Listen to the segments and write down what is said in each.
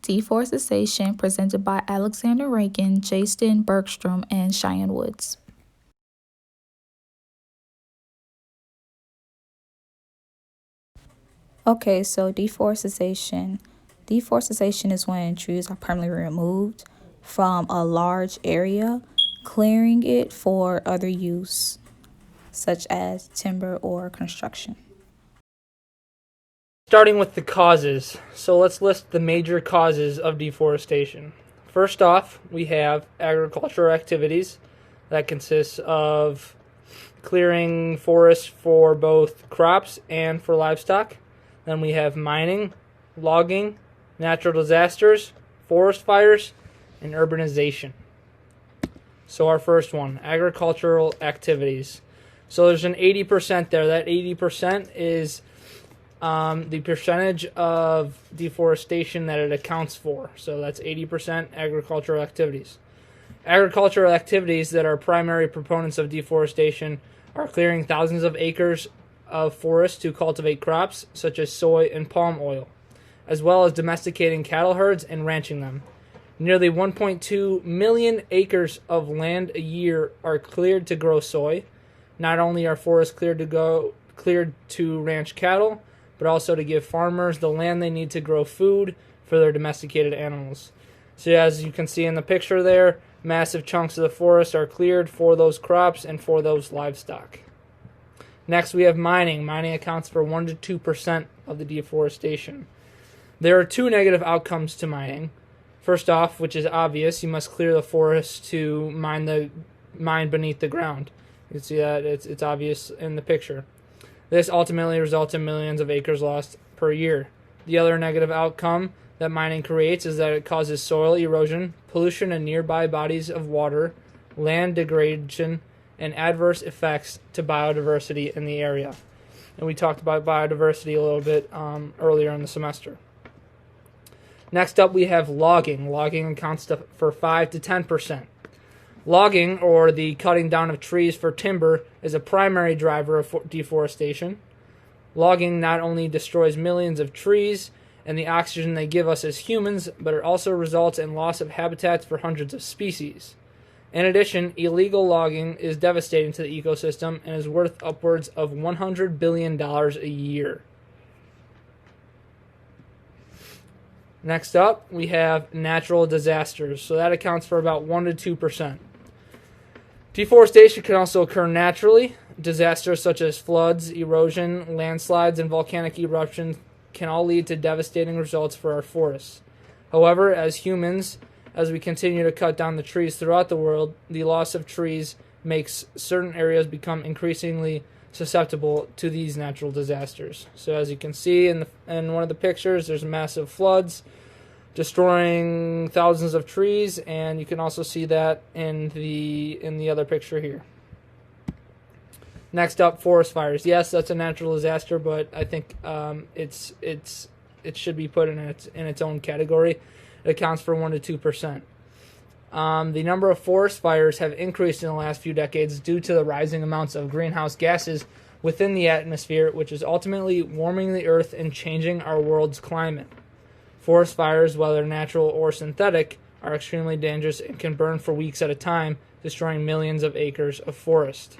Deforestation presented by Alexander Rankin, Jason Bergstrom, and Cheyenne Woods. Okay, so deforestation. Deforestation is when trees are permanently removed from a large area, clearing it for other use, such as timber or construction. Starting with the causes. So let's list the major causes of deforestation. First off, we have agricultural activities that consists of clearing forests for both crops and for livestock. Then we have mining, logging, natural disasters, forest fires, and urbanization. So our first one, agricultural activities. So there's an 80% there. That 80% is the percentage of deforestation that it accounts for. So that's 80% agricultural activities. Agricultural activities that are primary proponents of deforestation are clearing thousands of acres of forest to cultivate crops such as soy and palm oil, as well as domesticating cattle herds and ranching them. Nearly 1.2 million acres of land a year are cleared to grow soy. Not only are forests cleared to ranch cattle, but also to give farmers the land they need to grow food for their domesticated animals. So as you can see in the picture there, massive chunks of the forest are cleared for those crops and for those livestock. Next, we have mining. Mining accounts for 1 to 2% of the deforestation. There are two negative outcomes to mining. First off, which is obvious, you must clear the forest to mine beneath the ground. You can see that it's obvious in the picture. This ultimately results in millions of acres lost per year. The other negative outcome that mining creates is that it causes soil erosion, pollution in nearby bodies of water, land degradation, and adverse effects to biodiversity in the area. And we talked about biodiversity a little bit earlier in the semester. Next up, we have logging. Logging accounts for 5 to 10%. Logging, or the cutting down of trees for timber, is a primary driver of deforestation. Logging not only destroys millions of trees and the oxygen they give us as humans, but it also results in loss of habitats for hundreds of species. In addition, illegal logging is devastating to the ecosystem and is worth upwards of $100 billion a year. Next up, we have natural disasters. So that accounts for about 1 to 2%. Deforestation can also occur naturally. Disasters such as floods, erosion, landslides, and volcanic eruptions can all lead to devastating results for our forests. However, as humans, as we continue to cut down the trees throughout the world, the loss of trees makes certain areas become increasingly susceptible to these natural disasters. So as you can see in one of the pictures, there's massive floods destroying thousands of trees, and you can also see that in the other picture here. Next up, forest fires. Yes, that's a natural disaster, but I think it should be put in its own category. It accounts for 1 to 2%. The number of forest fires have increased in the last few decades due to the rising amounts of greenhouse gases within the atmosphere, which is ultimately warming the earth and changing our world's climate. Forest fires, whether natural or synthetic, are extremely dangerous and can burn for weeks at a time, destroying millions of acres of forest.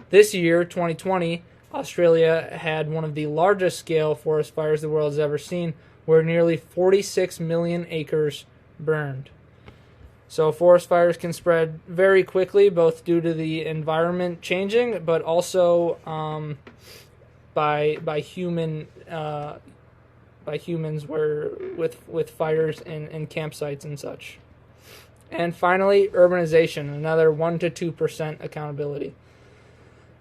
This year, 2020, Australia had one of the largest scale forest fires the world has ever seen, where nearly 46 million acres burned. So forest fires can spread very quickly, both due to the environment changing, but also by humans with fires and campsites and such. And finally, urbanization, another 1 to 2% accountability.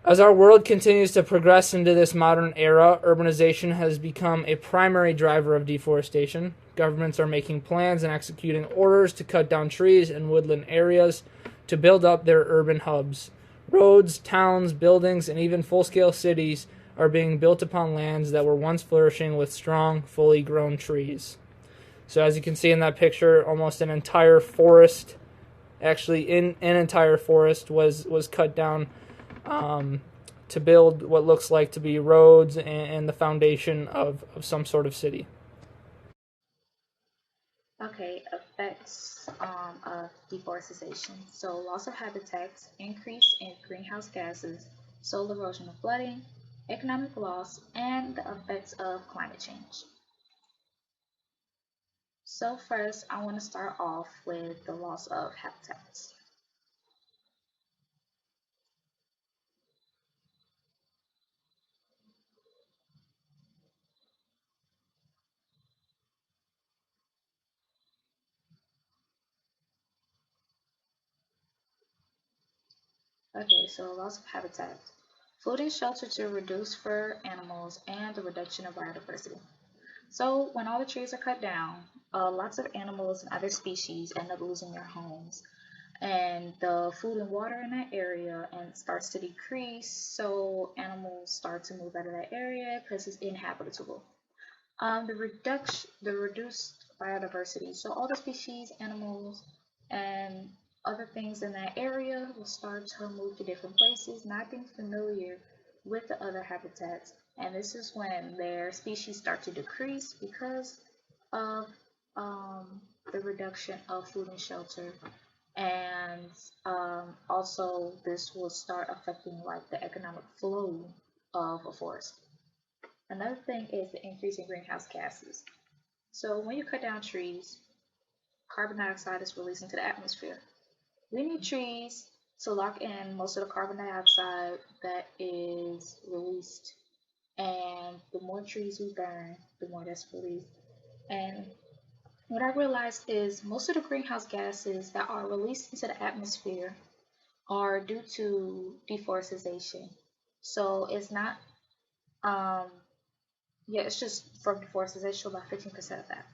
As our world continues to progress into this modern era, urbanization has become a primary driver of deforestation. Governments are making plans and executing orders to cut down trees and woodland areas to build up their urban hubs. Roads, towns, buildings, and even full-scale cities are being built upon lands that were once flourishing with strong, fully grown trees. So as you can see in that picture, almost an entire forest, actually an entire forest was cut down to build what looks like to be roads and the foundation of some sort of city. Okay, effects of deforestation. So, loss of habitats, increase in greenhouse gases, soil erosion and flooding, economic loss, and the effects of climate change. So, first, I want to start off with the loss of habitats. Okay, so loss of habitat. Food and shelter to reduce fur animals and the reduction of biodiversity. So when all the trees are cut down, lots of animals and other species end up losing their homes, and the food and water in that area and starts to decrease. So animals start to move out of that area because it's inhabitable. The reduced biodiversity. So all the species, animals, and other things in that area will start to move to different places, not being familiar with the other habitats. And this is when their species start to decrease because of the reduction of food and shelter. And also, this will start affecting like the economic flow of a forest. Another thing is the increase in greenhouse gases. So when you cut down trees, carbon dioxide is released into the atmosphere. We need trees to lock in most of the carbon dioxide that is released. And the more trees we burn, the more that's released. And what I realized is most of the greenhouse gases that are released into the atmosphere are due to deforestation. So it's not, um, yeah, it's just from deforestation, about 15% of that.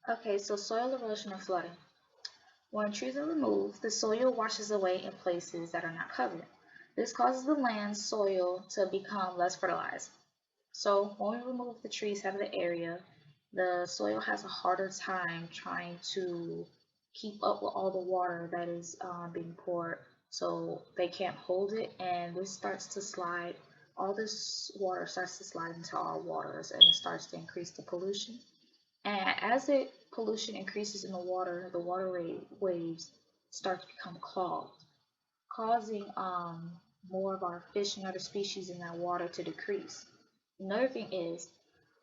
Okay, so soil erosion and flooding. When trees are removed, the soil washes away in places that are not covered. This causes the land's soil to become less fertilized. So when we remove the trees out of the area, the soil has a harder time trying to keep up with all the water that is being poured. So they can't hold it, and this starts to slide. All this water starts to slide into our waters, and it starts to increase the pollution. And as the pollution increases in the water waves start to become clogged, causing more of our fish and other species in that water to decrease. Another thing is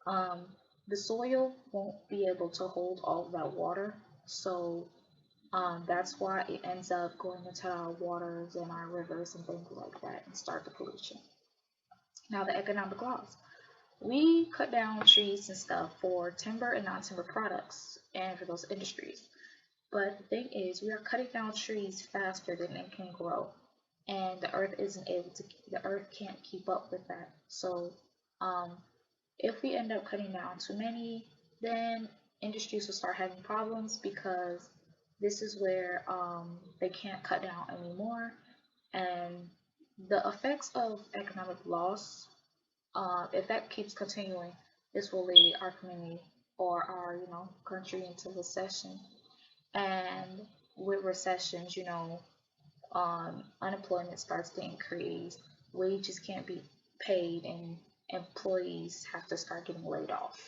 um, the soil won't be able to hold all of that water, so that's why it ends up going into our waters and our rivers and things like that and start the pollution. Now, the economic loss. We cut down trees and stuff for timber and non-timber products and for those industries. But the thing is, we are cutting down trees faster than it can grow, and the earth can't keep up with that. So, um, if we end up cutting down too many, then industries will start having problems because this is where they can't cut down anymore, and the effects of economic loss, if that keeps continuing, this will lead our community or our country into recession. And with recessions, unemployment starts to increase, wages can't be paid, and employees have to start getting laid off.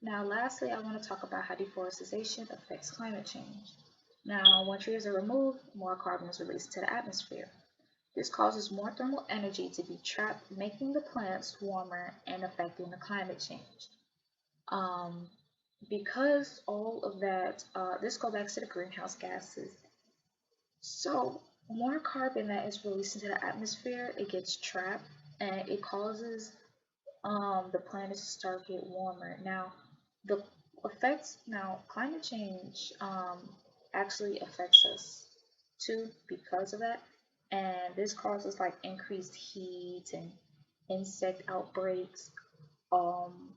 Now, lastly, I want to talk about how deforestation affects climate change. Now, when trees are removed, more carbon is released to the atmosphere. This causes more thermal energy to be trapped, making the plants warmer and affecting the climate change. Um, because all of that, this goes back to the greenhouse gases. So, more carbon that is released into the atmosphere, it gets trapped and it causes the planet to start get warmer. Now, the climate change actually affects us too because of that, and this causes like increased heat and insect outbreaks, um,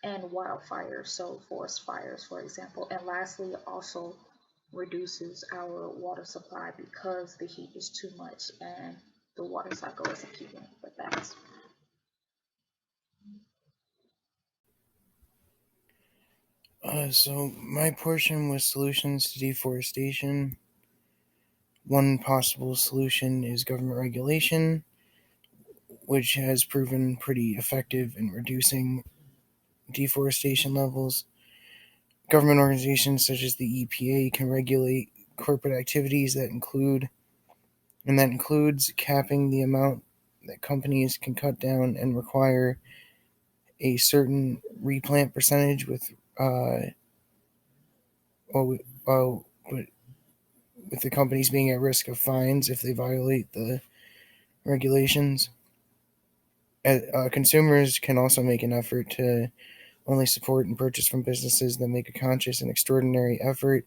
and wildfires, so forest fires, for example. And lastly, it also reduces our water supply because the heat is too much and the water cycle isn't keeping up with that. So my portion was solutions to deforestation. One possible solution is government regulation, which has proven pretty effective in reducing deforestation levels. Government organizations such as the EPA can regulate corporate activities that includes capping the amount that companies can cut down and require a certain replant percentage well, but with the companies being at risk of fines if they violate the regulations. Consumers can also make an effort to only support and purchase from businesses that make a conscious and extraordinary effort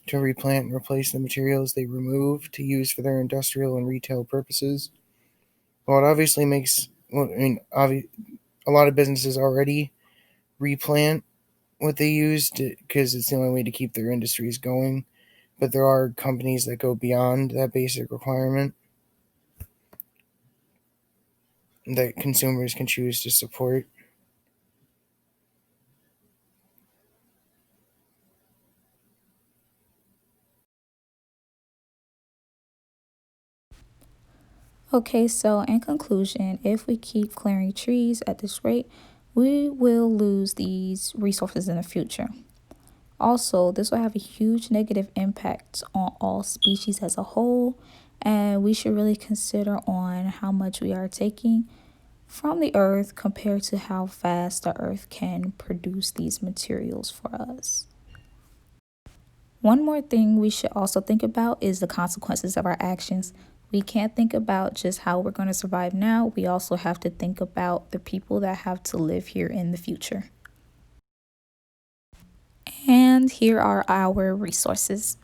to replant and replace the materials they remove to use for their industrial and retail purposes. While it obviously makes, well, I mean, a lot of businesses already replant what they use because it's the only way to keep their industries going. But there are companies that go beyond that basic requirement that consumers can choose to support. Okay, so in conclusion, if we keep clearing trees at this rate, we will lose these resources in the future. Also, this will have a huge negative impact on all species as a whole, and we should really consider on how much we are taking from the earth compared to how fast the earth can produce these materials for us. One more thing we should also think about is the consequences of our actions. We can't think about just how we're going to survive now. We also have to think about the people that have to live here in the future. And here are our resources.